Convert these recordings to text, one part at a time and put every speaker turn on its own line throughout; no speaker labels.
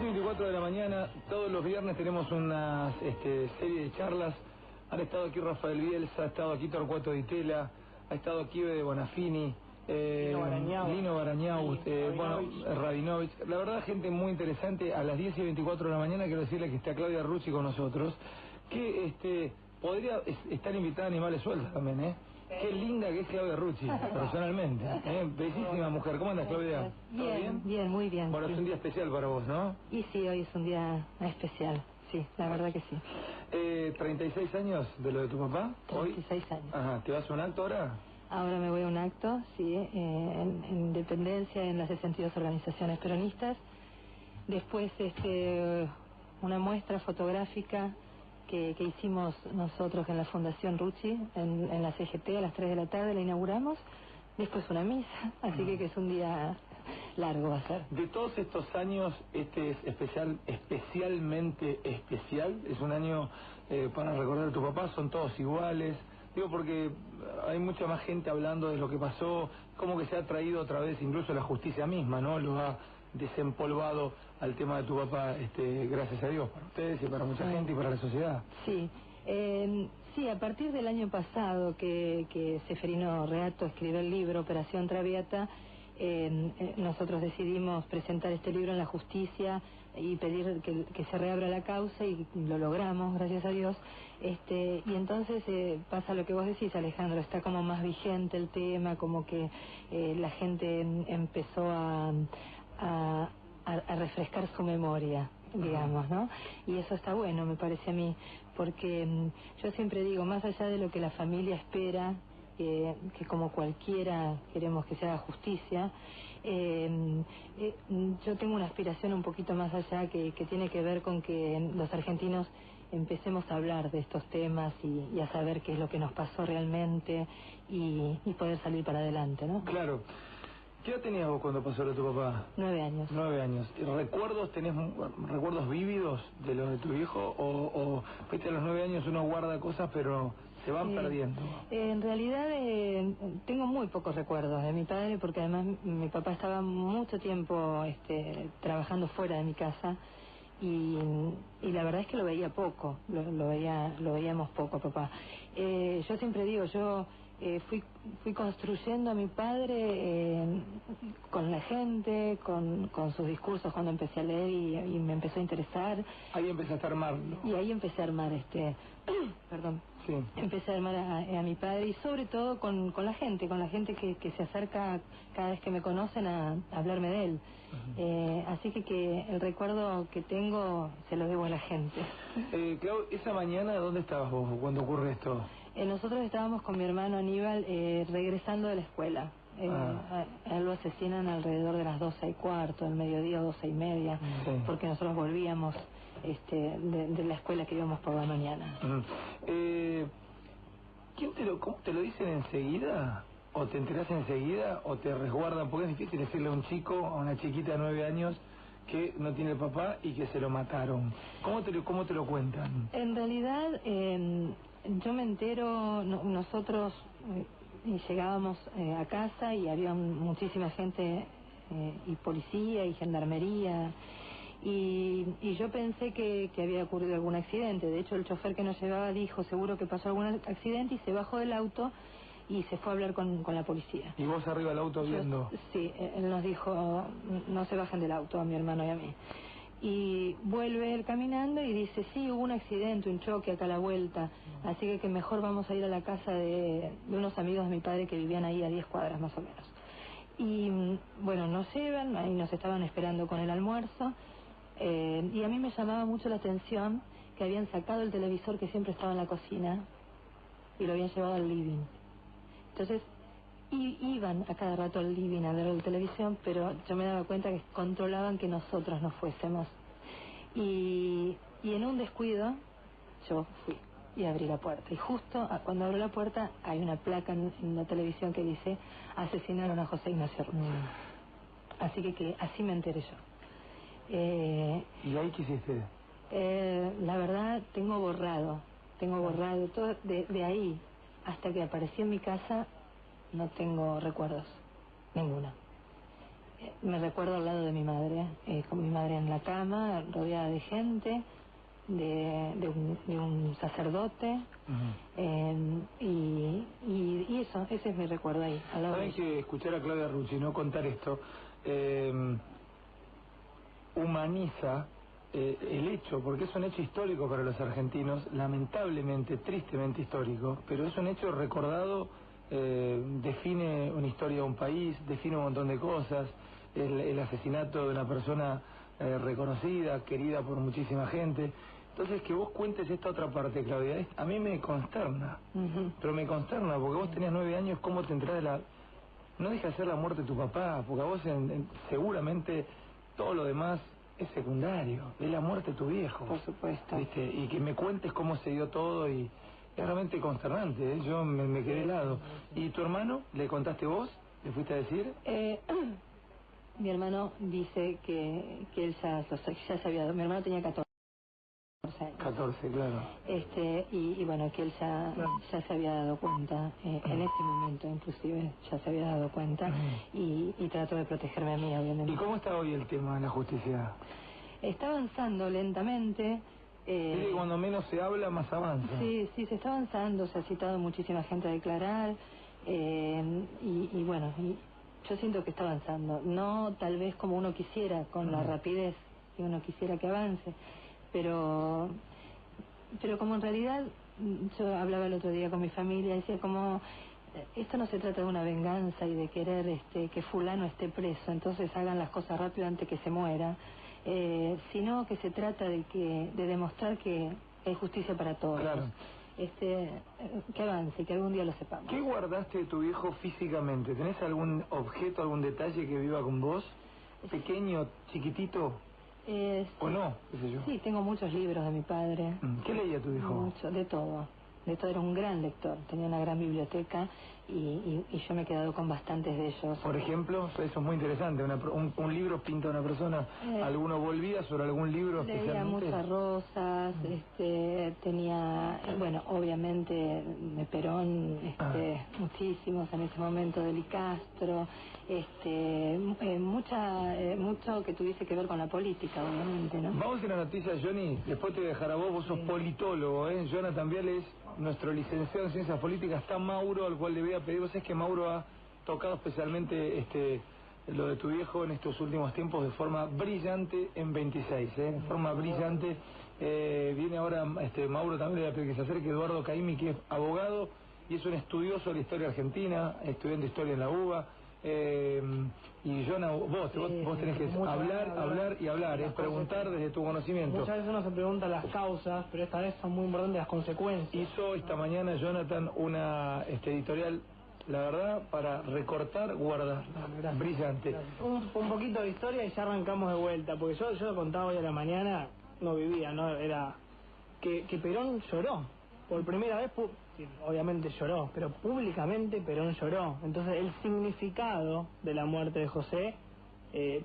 10:24 de la mañana, todos los viernes tenemos una serie de charlas. Han estado aquí Rafael Bielsa, ha estado aquí Torcuato Di Tella, ha estado aquí Bede Bonafini, Lino Barañao, Rabinovich. La verdad, gente muy interesante. A las 10:24 de la mañana quiero decirle que está Claudia Rucci con nosotros, que podría estar invitada a Animales Sueltos también, Qué linda que es Claudia Rucci, personalmente. Bellísima mujer. ¿Cómo andas, Claudia?
¿Todo bien? Bien, muy bien.
Bueno, sí. Es un día especial para vos, ¿no?
Y sí, hoy es un día especial, sí, la verdad que sí.
36 años de lo de tu papá.
36 años.
Ajá, ¿te vas a un acto ahora?
Ahora me voy a un acto, sí, en Dependencia, en las 62 organizaciones peronistas. Después una muestra fotográfica que hicimos nosotros en la Fundación Rucci, en la CGT, a las 3 de la tarde la inauguramos. Después una misa, así que es un día largo va a ser.
De todos estos años, este es especialmente especial. Es un año para recordar a tu papá, son todos iguales. Digo, porque hay mucha más gente hablando de lo que pasó, como que se ha traído otra vez, incluso la justicia misma, ¿no? Lo ha desempolvado al tema de tu papá, gracias a Dios, para ustedes y para mucha gente y para la sociedad.
Sí. Sí, a partir del año pasado que Seferino Reato escribió el libro Operación Traviata, nosotros decidimos presentar este libro en la justicia y pedir que se reabra la causa, y lo logramos, gracias a Dios. Y entonces pasa lo que vos decís, Alejandro, está como más vigente el tema, como que la gente empezó a refrescar su memoria, digamos, ¿no? Y eso está bueno, me parece a mí, porque yo siempre digo, más allá de lo que la familia espera, que como cualquiera queremos que se haga justicia, yo tengo una aspiración un poquito más allá que tiene que ver con que los argentinos empecemos a hablar de estos temas y a saber qué es lo que nos pasó realmente y poder salir para adelante, ¿no?
Claro. ¿Qué edad tenías vos cuando pasó lo de tu papá?
9 años.
9 años. ¿Tenés recuerdos vívidos de lo de tu hijo? ¿O viste, a los 9 años uno guarda cosas pero se van perdiendo?
En realidad tengo muy pocos recuerdos de mi padre, porque además mi papá estaba mucho tiempo trabajando fuera de mi casa, y la verdad es que lo veía poco, lo veíamos poco a papá. Yo siempre digo, yo fui construyendo a mi padre con la gente, con sus discursos, cuando empecé a leer y me empezó a interesar.
Ahí empezaste a armarlo.
Y ahí empecé a armar perdón. Sí. Empecé a armar a mi padre, y sobre todo con la gente que se acerca cada vez que me conocen a hablarme de él. Así que el recuerdo que tengo se lo debo a la gente.
Clau, esa mañana, ¿dónde estabas vos cuando ocurre esto?
Nosotros estábamos con mi hermano Aníbal regresando de la escuela. A él lo asesinan alrededor de las 12:15 del mediodía, 12:30, porque nosotros volvíamos de la escuela que íbamos por la mañana.
¿Cómo te lo dicen enseguida? ¿O te enterás enseguida? ¿O te resguardan? Porque es difícil decirle a un chico, a una chiquita de 9 años que no tiene papá y que se lo mataron. ¿Cómo te lo cuentan?
En realidad, yo me entero, nosotros llegábamos a casa y había muchísima gente, y policía y gendarmería, y yo pensé que había ocurrido algún accidente. De hecho, el chofer que nos llevaba dijo, seguro que pasó algún accidente, y se bajó del auto y se fue a hablar con la policía.
¿Y vos arriba del auto viendo?
Sí, él nos dijo, no se bajen del auto, a mi hermano y a mí. Y vuelve él caminando y dice, sí, hubo un accidente, un choque acá a la vuelta, así que mejor vamos a ir a la casa de unos amigos de mi padre que vivían ahí a 10 cuadras más o menos. Y bueno, nos llevan, ahí nos estaban esperando con el almuerzo, y a mí me llamaba mucho la atención que habían sacado el televisor que siempre estaba en la cocina y lo habían llevado al living. Entonces iban a cada rato al living a ver la televisión, pero yo me daba cuenta que controlaban que nosotros no fuésemos. Y en un descuido yo fui y abrí la puerta. Y justo cuando abro la puerta hay una placa en la televisión que dice, asesinaron a José Ignacio Rucci. Así que así me enteré yo.
¿Y ahí qué hiciste?
La verdad, tengo borrado todo de ahí hasta que aparecí en mi casa. No tengo recuerdos, ninguno. me recuerdo al lado de mi madre, con mi madre en la cama, rodeada de gente, de un sacerdote, y eso, ese es mi recuerdo ahí.
Saben que escuchar a Claudia Rucci, no contar esto, humaniza el hecho, porque es un hecho histórico para los argentinos, lamentablemente, tristemente histórico, pero es un hecho recordado, define una historia de un país, define un montón de cosas, el asesinato de una persona reconocida, querida por muchísima gente. Entonces, que vos cuentes esta otra parte, Claudia, a mí me consterna, pero me consterna, porque vos tenías 9 años, ¿cómo te enterás de la...? No deja de ser la muerte de tu papá, porque a vos seguramente todo lo demás es secundario, es la muerte de tu viejo.
Por supuesto.
¿Viste? Y que me cuentes cómo se dio todo, y es realmente consternante, ¿eh? Yo me quedé helado. ¿Y tu hermano? ¿Le contaste vos? ¿Le fuiste a decir?
Mi hermano dice que él ya sabía, mi hermano tenía 14 años.
14, claro.
Y bueno, que él ya se había dado cuenta, en ese momento inclusive ya se había dado cuenta, y trató de protegerme a mí, obviamente.
¿Y cómo está hoy el tema de la justicia?
Está avanzando lentamente.
Mire, cuando menos se habla, más avanza.
Sí, se está avanzando, se ha citado muchísima gente a declarar, y bueno, yo siento que está avanzando. No tal vez como uno quisiera, con la rapidez que uno quisiera que avance, pero como en realidad, yo hablaba el otro día con mi familia, decía como, esto no se trata de una venganza y de querer que fulano esté preso, entonces hagan las cosas rápido antes que se muera, sino que se trata de demostrar que hay justicia para todos.
Claro.
Que avance, que algún día lo sepamos.
¿Qué guardaste de tu viejo físicamente? ¿Tenés algún objeto, algún detalle que viva con vos? ¿Pequeño, chiquitito? ¿O no? ¿Qué sé yo?
Sí, tengo muchos libros de mi padre.
¿Qué leía tu hijo?
Mucho, de todo. Era un gran lector, tenía una gran biblioteca, y yo me he quedado con bastantes de ellos.
Por ejemplo, eso es muy interesante, un libro pinta a una persona. ¿Alguno volvía sobre algún libro especialmente?
Leía muchas Rosas, tenía, bueno, obviamente de Perón, muchísimos en ese momento, de Licastro, mucho que tuviese que ver con la política, obviamente, ¿no?
Vamos a una noticia, Johnny, después te voy a dejar a vos sos politólogo, ¿eh? Jonathan Viales, nuestro licenciado en Ciencias Políticas. Está Mauro, al cual le voy a pedir, vos sabés que Mauro ha tocado especialmente lo de tu viejo en estos últimos tiempos de forma brillante en 26, de forma brillante. Viene ahora Mauro, también le voy a pedir que se acerque, Eduardo Caimi, que es abogado y es un estudioso de la historia argentina, estudiante de historia en la UBA. Y Jonah, vos tenés que hablar, preguntar desde tu conocimiento.
Muchas veces uno se pregunta las causas, pero esta vez son muy importantes las consecuencias.
Hizo esta mañana Jonathan una editorial, la verdad, para recortar, guardar. Brillante.
Un poquito de historia y ya arrancamos de vuelta, porque yo lo contaba hoy a la mañana, no vivía, no era que Perón lloró. Por primera vez, sí, obviamente lloró, pero públicamente Perón lloró. Entonces el significado de la muerte de José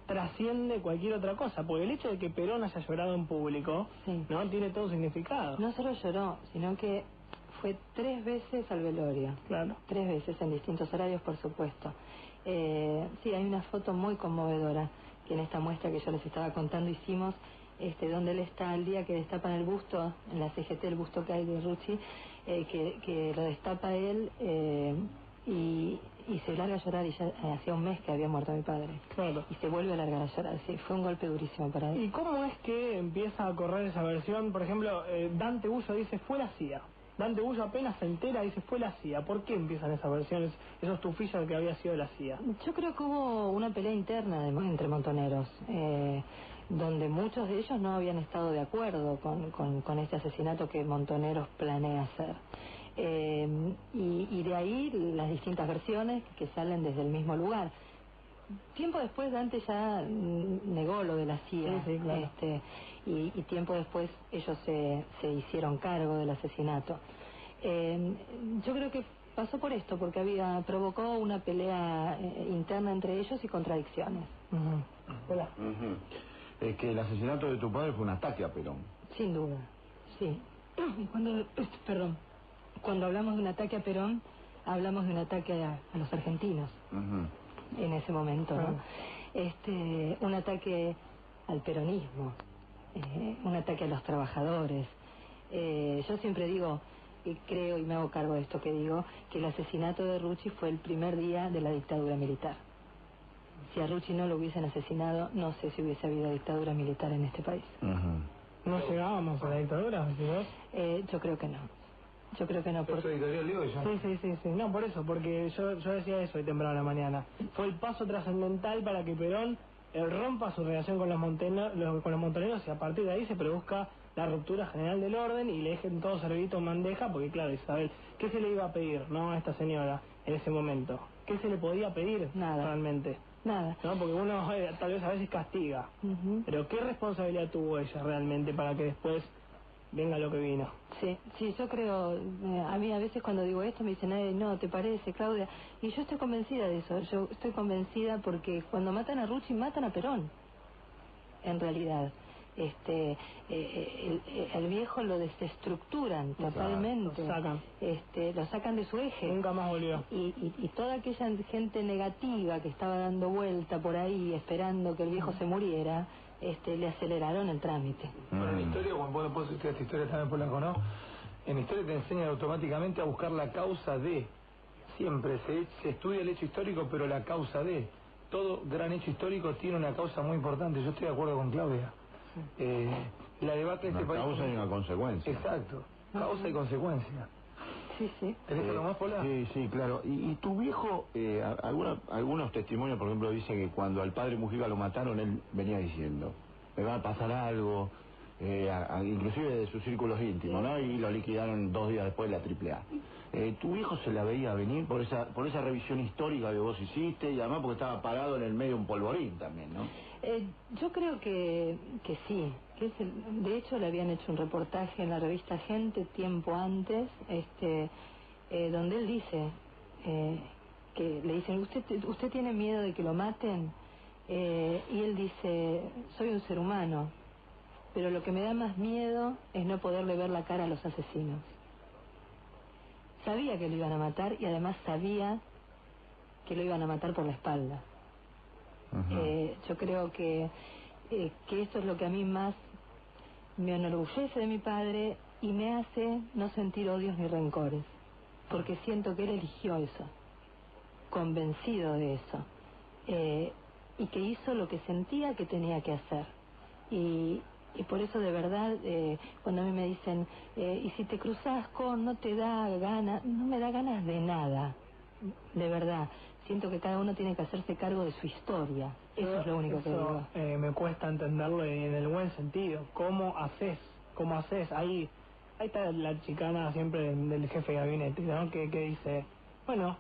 trasciende cualquier otra cosa, porque el hecho de que Perón haya llorado en público, no tiene todo significado.
No solo lloró, sino que fue 3 veces al velorio.
Claro.
3 veces en distintos horarios, por supuesto. Sí, hay una foto muy conmovedora que en esta muestra que yo les estaba contando hicimos, donde él está el día que destapan el busto, en la CGT, el busto que hay de Rucci, que lo destapa él, y se larga a llorar, y ya hacía un mes que había muerto mi padre.
Claro.
Y se vuelve a largar a llorar, sí, fue un golpe durísimo para él.
¿Y cómo es que empieza a correr esa versión? Por ejemplo, Dante Bullo dice, fue la CIA. Dante Bullo apenas se entera y dice, fue la CIA. ¿Por qué empiezan esas versiones, esos tufillos de que había sido la CIA?
Yo creo que hubo una pelea interna entre montoneros, donde muchos de ellos no habían estado de acuerdo con este asesinato que Montoneros planea hacer. Y de ahí las distintas versiones que salen desde el mismo lugar. Tiempo después Dante ya negó lo de la CIA,
sí, claro.
Y tiempo después ellos se hicieron cargo del asesinato. Yo creo que pasó por esto, porque provocó una pelea interna entre ellos y contradicciones.
Hola.
Que el asesinato de tu padre fue un ataque a Perón.
Sin duda, sí. Y cuando hablamos de un ataque a Perón, hablamos de un ataque a los argentinos en ese momento, ¿no? un ataque al peronismo, un ataque a los trabajadores. Yo siempre digo, y creo y me hago cargo de esto que digo, que el asesinato de Rucci fue el primer día de la dictadura militar. Si a Rucci no lo hubiesen asesinado, no sé si hubiese habido dictadura militar en este país.
¿No llegábamos a la dictadura?
Yo creo que no. Yo creo que no.
Sí. No, por eso, porque yo decía eso hoy temprano a la mañana. Fue el paso trascendental para que Perón rompa su relación con los montoneros y a partir de ahí se produzca la ruptura general del orden y le dejen todo servido en bandeja, porque claro, Isabel, ¿qué se le iba a pedir, no, a esta señora en ese momento? ¿Qué se le podía pedir?
Nada.
Realmente?
Nada.
¿No? Porque uno tal vez a veces castiga. Pero ¿qué responsabilidad tuvo ella realmente para que después venga lo que vino?
Sí, yo creo, a mí a veces cuando digo esto me dicen, no, ¿te parece, Claudia? Y yo estoy convencida de eso, yo estoy convencida porque cuando matan a Rucci matan a Perón, en realidad. El viejo lo desestructuran totalmente, lo sacan de su eje,
nunca más volvió,
y toda aquella gente negativa que estaba dando vuelta por ahí esperando que el viejo se muriera, le aceleraron el trámite.
Bueno, en historia, bueno, puedo estudiar esta historia también por la conozco. En historia te enseñan automáticamente a buscar la causa de. Siempre se estudia el hecho histórico, pero la causa de. Todo gran hecho histórico tiene una causa muy importante. Yo estoy de acuerdo con Claudia. La debate de este país.
Una causa y una consecuencia.
Exacto. Causa y consecuencia.
Sí.
¿Tenés algo más, Pola?
Sí, claro. Y tu viejo, algunos testimonios, por ejemplo, dicen que cuando al padre Mujica lo mataron, él venía diciendo, me va a pasar algo, inclusive de sus círculos íntimos, ¿no? Y lo liquidaron 2 días después de la AAA. ¿Tu viejo se la veía venir por esa revisión histórica que vos hiciste y además porque estaba parado en el medio de un polvorín también, ¿no?
Yo creo que sí. De hecho, le habían hecho un reportaje en la revista Gente tiempo antes, donde él dice que le dicen, ¿usted tiene miedo de que lo maten? Y él dice, soy un ser humano, pero lo que me da más miedo es no poderle ver la cara a los asesinos. Sabía que lo iban a matar y además sabía que lo iban a matar por la espalda. Yo creo que esto es lo que a mí más me enorgullece de mi padre y me hace no sentir odios ni rencores, porque siento que él eligió eso, convencido de eso, y que hizo lo que sentía que tenía que hacer. Y por eso de verdad, cuando a mí me dicen, y si te cruzas con, no te da ganas, no me da ganas de nada, de verdad. Siento que cada uno tiene que hacerse cargo de su historia. Eso es lo único que digo.
Me cuesta entenderlo en el buen sentido. ¿Cómo haces? Ahí está la chicana siempre del jefe de gabinete, ¿no? Que dice, bueno,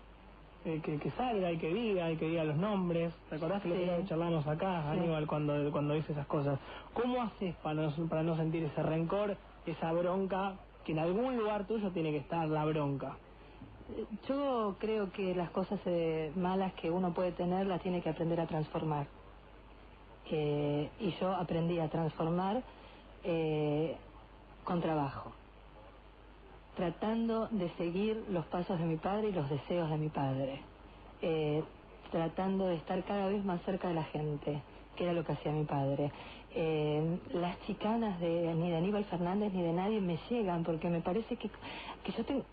que salga y que diga los nombres. ¿Recordás que lo que charlamos acá, Aníbal, cuando dice esas cosas? ¿Cómo haces para no sentir ese rencor, esa bronca, que en algún lugar tuyo tiene que estar la bronca?
Yo creo que las cosas malas que uno puede tener las tiene que aprender a transformar. Y yo aprendí a transformar con trabajo, tratando de seguir los pasos de mi padre y los deseos de mi padre, tratando de estar cada vez más cerca de la gente, que era lo que hacía mi padre. Las chicanas ni de Aníbal Fernández ni de nadie me llegan, porque me parece que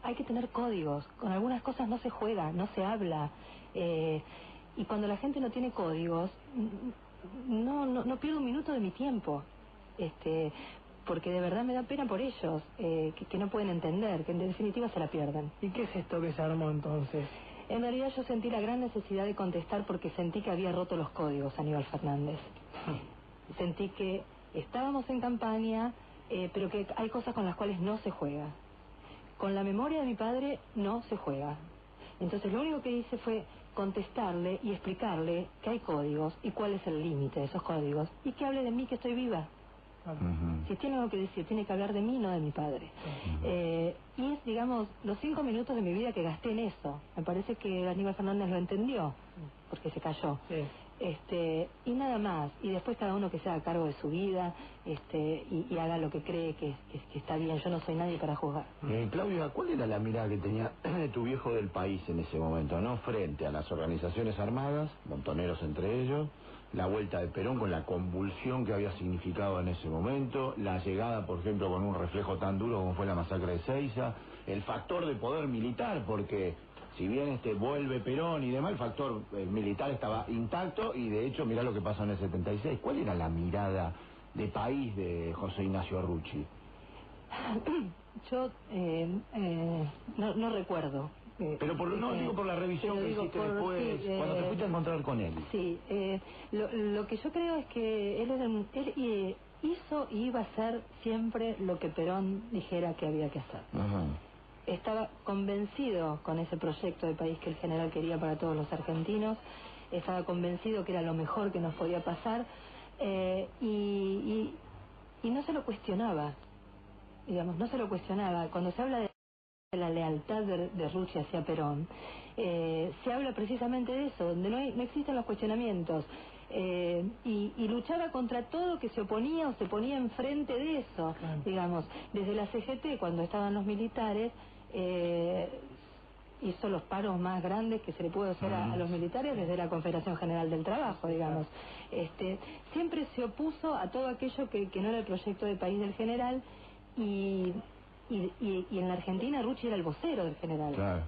hay que tener códigos. Con algunas cosas no se juega, no se habla, y cuando la gente no tiene códigos, no pierdo un minuto de mi tiempo, porque de verdad me da pena por ellos, que no pueden entender, que en definitiva se la pierden.
¿Y qué es esto que se armó entonces?
En realidad yo sentí la gran necesidad de contestar porque sentí que había roto los códigos Aníbal Fernández. Sentí que estábamos en campaña, pero que hay cosas con las cuales no se juega. Con la memoria de mi padre no se juega. Entonces lo único que hice fue contestarle y explicarle que hay códigos y cuál es el límite de esos códigos, y que hable de mí, que estoy viva. Si tiene algo que decir, tiene que hablar de mí, no de mi padre. Y es, digamos, los 5 minutos de mi vida que gasté en eso. Me parece que Aníbal Fernández lo entendió, porque se cayó. Y nada más, y después cada uno que se haga cargo de su vida, y haga lo que cree que está bien. Yo no soy nadie para juzgar.
Claudia, ¿cuál era la mirada que tenía tu viejo del país en ese momento, no? Frente a las organizaciones armadas, montoneros entre ellos, la vuelta de Perón con la convulsión que había significado en ese momento, la llegada, por ejemplo, con un reflejo tan duro como fue la masacre de Seiza, el factor de poder militar, porque si bien vuelve Perón y demás, el factor militar estaba intacto, y de hecho mirá lo que pasó en el 76. ¿Cuál era la mirada de país de José Ignacio Arruchi?
Yo no recuerdo.
Pero digo por la revisión que hiciste después, cuando te fuiste a encontrar con él.
Sí, lo que yo creo es que él hizo y iba a hacer siempre lo que Perón dijera que había que hacer.
Ajá.
Estaba convencido con ese proyecto de país que el general quería para todos los argentinos, estaba convencido que era lo mejor que nos podía pasar, y no se lo cuestionaba, digamos, no se lo cuestionaba. Cuando se habla de la lealtad de Arruchi hacia Perón, se habla precisamente de eso, donde no existen los cuestionamientos, y luchaba contra todo que se oponía o se ponía enfrente de eso, digamos. Desde la CGT, cuando estaban los militares, hizo los paros más grandes que se le pudo hacer a los militares desde la Confederación General del Trabajo, digamos. Siempre se opuso a todo aquello que no era el proyecto de país del general, y en la Argentina Arruchi era el vocero del general.
Claro.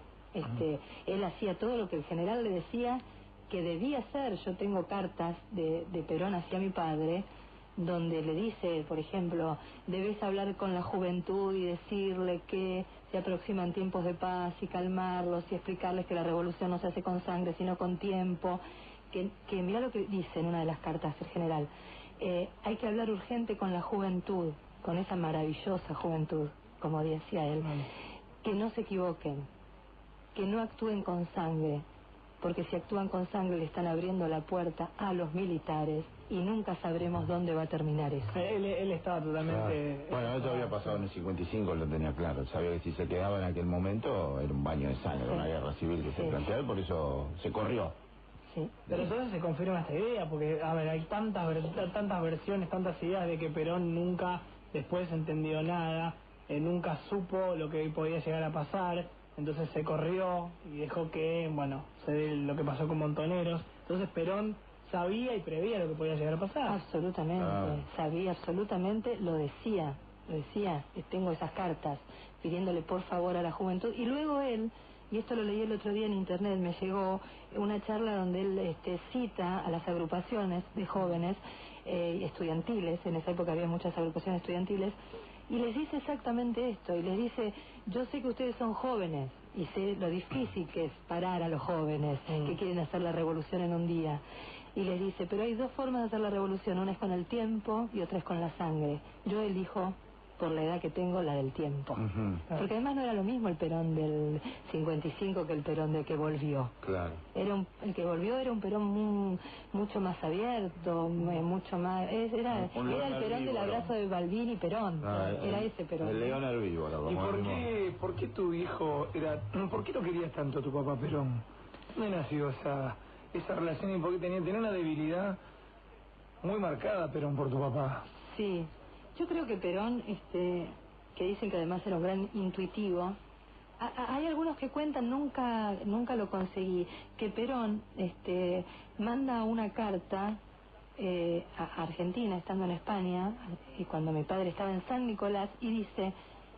Él hacía todo lo que el general le decía que debía hacer. Yo tengo cartas de Perón hacia mi padre, donde le dice, por ejemplo, debes hablar con la juventud y decirle que se aproximan tiempos de paz y calmarlos y explicarles que la revolución no se hace con sangre sino con tiempo, que mira lo que dice en una de las cartas el general: hay que hablar urgente con la juventud, con esa maravillosa juventud, como decía él, que no se equivoquen, que no actúen con sangre, porque si actúan con sangre le están abriendo la puerta a los militares y nunca sabremos dónde va a terminar eso.
Él estaba totalmente...
Claro. Bueno, eso había pasado en el 55, lo tenía claro. Sabía que si se quedaba en aquel momento era un baño de sangre, una guerra civil que se planteaba, y por eso se corrió.
Sí.
Pero entonces se confirma esta idea, porque, a ver, hay tantas versiones, tantas ideas de que Perón nunca después entendió nada, nunca supo lo que podía llegar a pasar, entonces se corrió y dejó que, bueno, se dé lo que pasó con Montoneros. Entonces Perón sabía y preveía lo que podía llegar a pasar.
Absolutamente, sabía absolutamente, lo decía, tengo esas cartas pidiéndole por favor a la juventud. Y luego él, y esto lo leí el otro día en internet, me llegó una charla donde él cita a las agrupaciones de jóvenes estudiantiles. En esa época había muchas agrupaciones estudiantiles, y les dice exactamente esto, y les dice: yo sé que ustedes son jóvenes y sé lo difícil que es parar a los jóvenes que quieren hacer la revolución en un día, y les dice: pero hay dos formas de hacer la revolución, una es con el tiempo y otra es con la sangre. Yo elijo, por la edad que tengo, la del tiempo. Porque además no era lo mismo el Perón del 55 que el Perón del que volvió.
Claro.
El que volvió era un Perón mucho más abierto, mucho más... Era el Perón del abrazo de Balbín y Perón. Era ese Perón.
El león herbívoro.
¿Y por qué tu hijo era... ¿Por qué no querías tanto a tu papá Perón? ¿Dónde nació esa relación? ¿Y por qué tenía una debilidad muy marcada Perón por tu papá?
Sí. Yo creo que Perón, que dicen que además era un gran intuitivo, hay algunos que cuentan, nunca lo conseguí, que Perón manda una carta a Argentina, estando en España, y cuando mi padre estaba en San Nicolás, y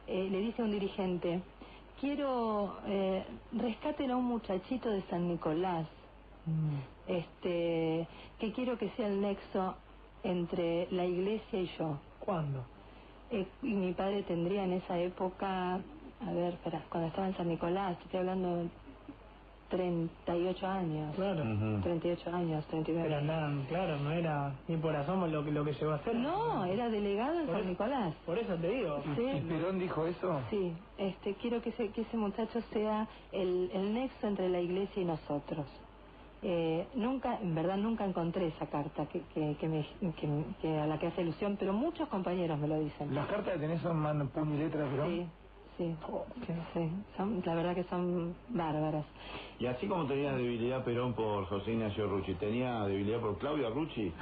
le dice a un dirigente: rescaten a un muchachito de San Nicolás, que quiero que sea el nexo entre la iglesia y yo.
¿Cuándo?
Y mi padre tendría en esa época, a ver, cuando estaba en San Nicolás, estoy hablando de 38 años.
Claro.
38 años, 39.
Era nada, claro, no era ni por asomo lo que llegó a hacer.
No, era delegado en San Nicolás.
Por eso te digo.
Sí.
¿Y Perón dijo eso?
Sí, quiero que ese muchacho sea el nexo entre la iglesia y nosotros. En verdad nunca encontré esa carta que a la que hace ilusión, pero muchos compañeros me lo dicen.
¿Las cartas que tenés son puño y letra, Perón?
Sí, sí, la verdad que son bárbaras.
Y así como tenía debilidad Perón por José Ignacio Rucci, ¿tenía debilidad por Claudio Rucci?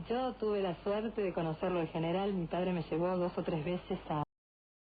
Yo tuve la suerte de conocerlo en general. Mi padre me llevó 2 o 3 veces a